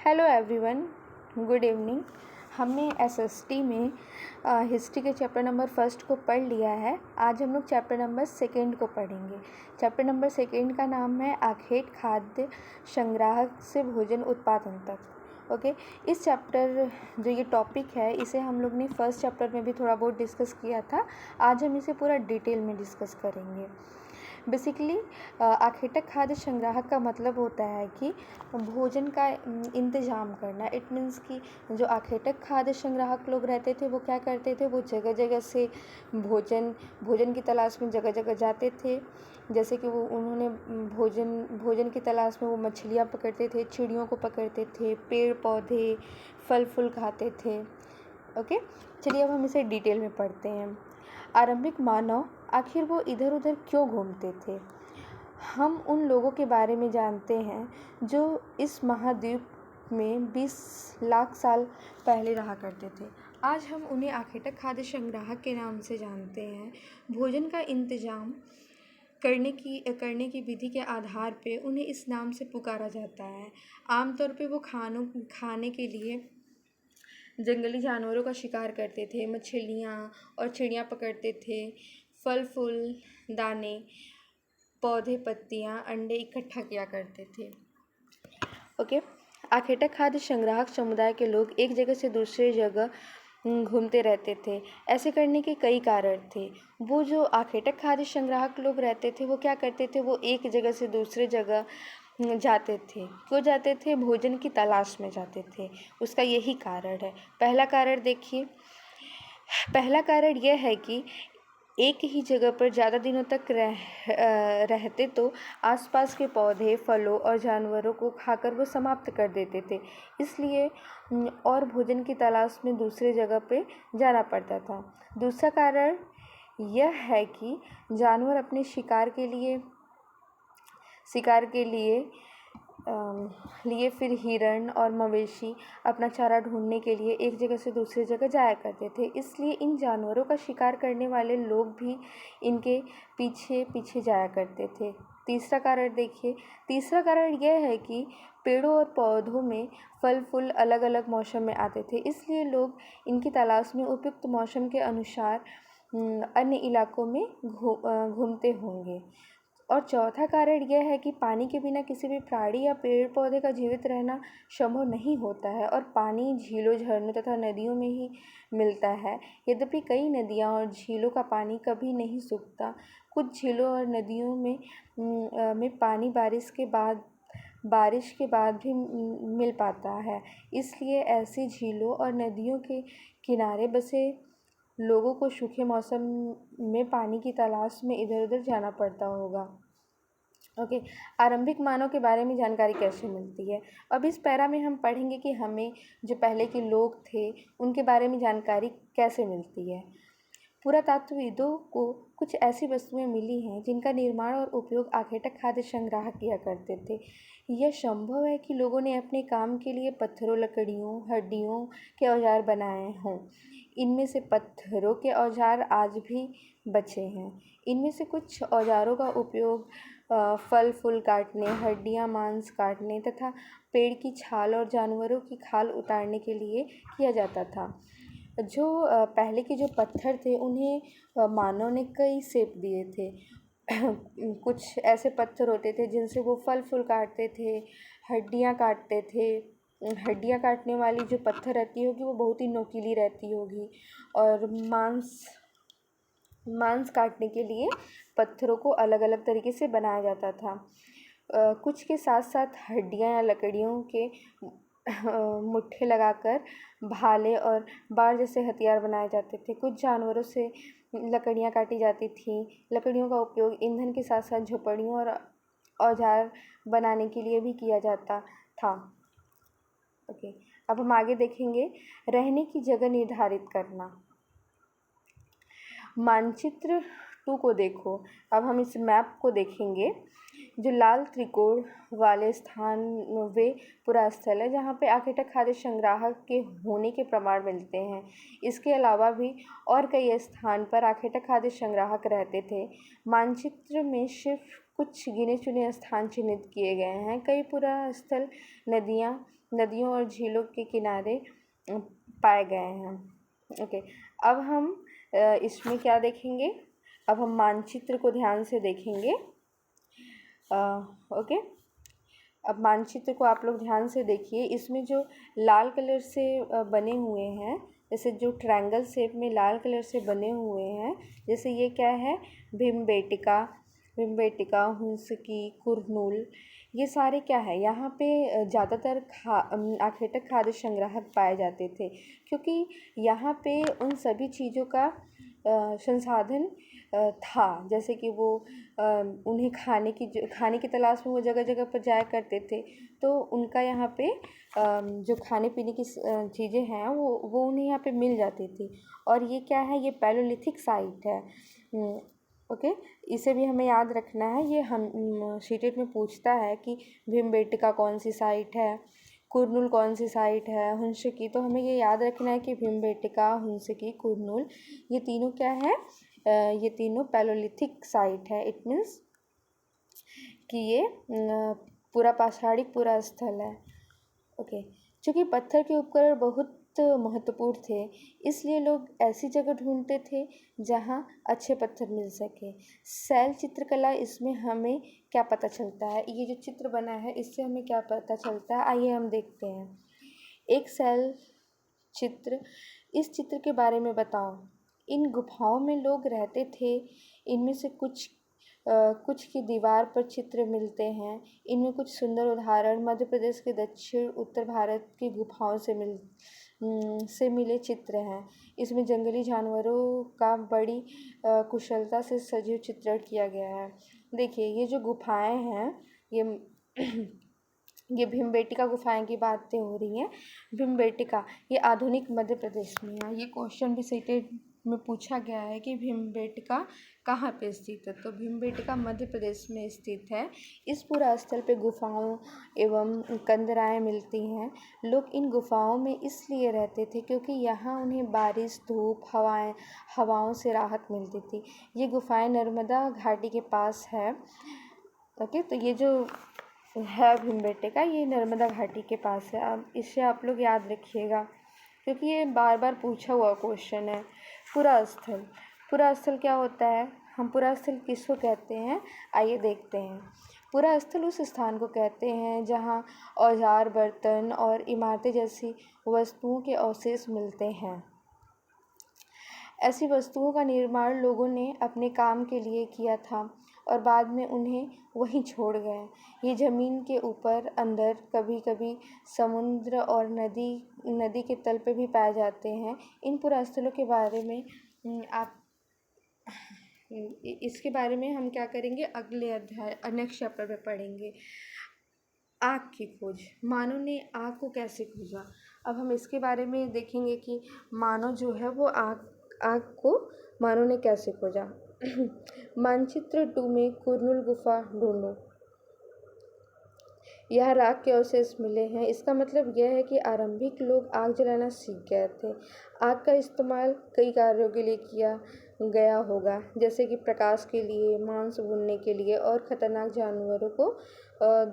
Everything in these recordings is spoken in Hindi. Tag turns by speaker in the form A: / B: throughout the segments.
A: Hello everyone, good evening. हमने एसएसटी में हिस्ट्री के चैप्टर नंबर फर्स्ट को पढ़ लिया है। आज हम लोग चैप्टर नंबर सेकंड को पढ़ेंगे। चैप्टर नंबर सेकंड का नाम है आखेट खाद्य संग्राहक से भोजन उत्पादन तक। ओके, इस चैप्टर जो ये टॉपिक है इसे हम लोग ने फर्स्ट चैप्टर में भी थोड़ा बहुत डिस्कस किया था। आज हम इसे पूरा डिटेल में डिस्कस करेंगे। बेसिकली आखेटक खाद्य संग्राहक का मतलब होता है कि भोजन का इंतज़ाम करना। इट मीन्स कि जो आखेटक खाद्य संग्राहक लोग रहते थे वो क्या करते थे, वो जगह जगह से भोजन की तलाश में जगह जगह जाते थे। जैसे कि उन्होंने भोजन की तलाश में वो मछलियाँ पकड़ते थे, चिड़ियों को पकड़ते थे, पेड़ पौधे फल फूल खाते थे। ओके, चलिए अब हम इसे डिटेल में पढ़ते हैं। आरंभिक मानव आखिर वो इधर उधर क्यों घूमते थे। हम उन लोगों के बारे में जानते हैं जो इस महाद्वीप में 20 लाख साल पहले रहा करते थे। आज हम उन्हें आखेटक खाद्य संग्राहक के नाम से जानते हैं। भोजन का इंतजाम करने की विधि के आधार पे उन्हें इस नाम से पुकारा जाता है। आमतौर पे वो खाने के लिए जंगली जानवरों का शिकार करते थे, मछलियाँ और चिड़ियाँ पकड़ते थे, फल फूल दाने पौधे पत्तियाँ अंडे इकट्ठा किया करते थे। ओके, आखेटक खाद्य संग्राहक समुदाय के लोग एक जगह से दूसरे जगह घूमते रहते थे। ऐसे करने के कई कारण थे। वो जो आखेटक खाद्य संग्राहक लोग रहते थे वो क्या करते थे, वो एक जगह से दूसरे जगह जाते थे। क्यों जाते थे? भोजन की तलाश में जाते थे। उसका यही कारण है। पहला कारण यह है कि एक ही जगह पर ज़्यादा दिनों तक रहते तो आसपास के पौधे फलों और जानवरों को खाकर वो समाप्त कर देते थे। इसलिए और भोजन की तलाश में दूसरे जगह पे जाना पड़ता था। दूसरा कारण यह है कि जानवर अपने शिकार के लिए फिर हिरण और मवेशी अपना चारा ढूंढने के लिए एक जगह से दूसरी जगह जाया करते थे। इसलिए इन जानवरों का शिकार करने वाले लोग भी इनके पीछे पीछे जाया करते थे। तीसरा कारण यह है कि पेड़ों और पौधों में फल फूल अलग अलग मौसम में आते थे। इसलिए लोग इनकी तलाश में उपयुक्त मौसम के अनुसार अन्य इलाकों में घूमते होंगे। और चौथा कारण यह है कि पानी के बिना किसी भी प्राणी या पेड़ पौधे का जीवित रहना संभव नहीं होता है और पानी झीलों झरनों तथा नदियों में ही मिलता है। यद्यपि कई नदियाँ और झीलों का पानी कभी नहीं सूखता। कुछ झीलों और नदियों में पानी बारिश के बाद भी मिल पाता है। इसलिए ऐसी झीलों और नदियों के किनारे बसे लोगों को सूखे मौसम में पानी की तलाश में इधर उधर जाना पड़ता होगा। ओके, आरंभिक मानव के बारे में जानकारी कैसे मिलती है। अब इस पैरा में हम पढ़ेंगे कि हमें जो पहले के लोग थे उनके बारे में जानकारी कैसे मिलती है। पुरातत्वविदों को कुछ ऐसी वस्तुएं मिली हैं जिनका निर्माण और उपयोग आखेटक खाद्य संग्राहक किया करते थे। यह संभव है कि लोगों ने अपने काम के लिए पत्थरों लकड़ियों हड्डियों के औजार बनाए हों। इनमें से पत्थरों के औजार आज भी बचे हैं। इनमें से कुछ औजारों का उपयोग फल फूल काटने, हड्डियाँ मांस काटने तथा पेड़ की छाल और जानवरों की खाल उतारने के लिए किया जाता था। जो पहले के जो पत्थर थे उन्हें मानव ने कई शेप दिए थे। कुछ ऐसे पत्थर होते थे जिनसे वो फल फूल काटते थे, हड्डियाँ काटते थे। हड्डियाँ काटने वाली जो पत्थर रहती होगी वो बहुत ही नोकीली रहती होगी। और मांस काटने के लिए पत्थरों को अलग अलग तरीके से बनाया जाता था। कुछ के साथ साथ हड्डियाँ या लकड़ियों के मुट्ठे लगाकर भाले और बाड़ जैसे हथियार बनाए जाते थे। कुछ जानवरों से लकड़ियाँ काटी जाती थीं। लकड़ियों का उपयोग ईंधन के साथ साथ झोपड़ियों और औजार बनाने के लिए भी किया जाता था। ओके, अब हम आगे देखेंगे रहने की जगह निर्धारित करना। मानचित्र 2 को देखो। अब हम इस मैप को देखेंगे। जो लाल त्रिकोण वाले स्थान वे पुरास्थल है जहाँ पे आखेटक खाद्य संग्राहक के होने के प्रमाण मिलते हैं। इसके अलावा भी और कई स्थान पर आखेटक खाद्य संग्राहक रहते थे। मानचित्र में सिर्फ कुछ गिने चुने स्थान चिन्हित किए गए हैं। कई पुरास्थल नदियों और झीलों के किनारे पाए गए हैं। ओके, अब हम इसमें क्या देखेंगे, अब हम मानचित्र को ध्यान से देखेंगे। ओके, अब मानचित्र को आप लोग ध्यान से देखिए। इसमें जो लाल कलर से बने हुए हैं, जैसे जो ट्रायंगल शेप में लाल कलर से बने हुए हैं, जैसे ये क्या है, भीमबेटका, हुंसकी, कुरनूल, ये सारे क्या है, यहाँ पे ज़्यादातर आखेटक खाद्य संग्राहक पाए जाते थे, क्योंकि यहाँ पे उन सभी चीज़ों का संसाधन था। जैसे कि वो उन्हें खाने की तलाश में वो जगह जगह पर जाया करते थे, तो उनका यहाँ पे जो खाने पीने की चीज़ें हैं वो उन्हें यहाँ पे मिल जाती थी। और ये क्या है, ये पैलोलिथिक साइट है। ओके, इसे भी हमें याद रखना है। ये हम सीटेट में पूछता है कि भीमबेटका कौन सी साइट है, कुरनूल कौन सी साइट है, हुंसकी, तो हमें ये याद रखना है कि भीमबेटका, हुंसकी, कुरनूल, ये तीनों क्या है, ये तीनों पैलोलिथिक साइट है। इट मीन्स कि ये पूरा पाषाणिक पूरा स्थल है। ओके, चूँकि पत्थर के उपकरण बहुत महत्वपूर्ण थे, इसलिए लोग ऐसी जगह ढूंढते थे जहां अच्छे पत्थर मिल सके। शैल चित्रकला, इसमें हमें क्या पता चलता है, ये जो चित्र बना है इससे हमें क्या पता चलता है, आइए हम देखते हैं। एक शैल चित्र, इस चित्र के बारे में बताओ। इन गुफाओं में लोग रहते थे। इनमें से कुछ की दीवार पर चित्र मिलते हैं। इनमें कुछ सुंदर उदाहरण मध्य प्रदेश के दक्षिण उत्तर भारत की गुफाओं से मिले चित्र हैं। इसमें जंगली जानवरों का बड़ी कुशलता से सजीव चित्रण किया गया है। देखिए, ये जो गुफाएं हैं, ये भीमबेटका गुफाएं की बातें हो रही हैं। भीमबेटका ये आधुनिक मध्य प्रदेश में है। ये क्वेश्चन भी सीटेट में पूछा गया है कि भीमबेटका कहाँ पे स्थित है, तो भीमबेटका मध्य प्रदेश में स्थित है। इस पूरा स्थल पे गुफाओं एवं कंदराएं मिलती हैं। लोग इन गुफाओं में इसलिए रहते थे क्योंकि यहाँ उन्हें बारिश, धूप, हवाओं से राहत मिलती थी। ये गुफाएं नर्मदा घाटी के पास है। ओके, तो ये जो है भीमबेटका, ये नर्मदा घाटी के पास है। अब इसे आप लोग याद रखिएगा क्योंकि ये बार बार पूछा हुआ क्वेश्चन है। पूरा स्थल क्या होता है, हम पूरा स्थल किसको कहते हैं, आइए देखते हैं। पूरा स्थल उस स्थान को कहते हैं जहाँ औजार, बर्तन और इमारतें जैसी वस्तुओं के अवशेष मिलते हैं। ऐसी वस्तुओं का निर्माण लोगों ने अपने काम के लिए किया था और बाद में उन्हें वहीं छोड़ गए। ये ज़मीन के ऊपर, अंदर, कभी कभी समुद्र और नदी के तल पे भी पाए जाते हैं। इन पुरास्थलों के बारे में इसके बारे में हम क्या करेंगे, अगले अध्याय नेक्स्ट चैप्टर में पढ़ेंगे। आग की खोज, मानव ने आग को कैसे खोजा। अब हम इसके बारे में देखेंगे कि मानव जो है वो आग को मानव ने कैसे खोजा। मानचित्र 2 में कुरनूल गुफा ढूंढो। यह राख के अवशेष मिले हैं। इसका मतलब यह है कि आरंभिक लोग आग जलाना सीख गए थे। आग का इस्तेमाल कई कार्यों के लिए किया गया होगा, जैसे कि प्रकाश के लिए, मांस भूनने के लिए और खतरनाक जानवरों को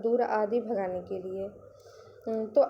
A: दूर आदि भगाने के लिए। तो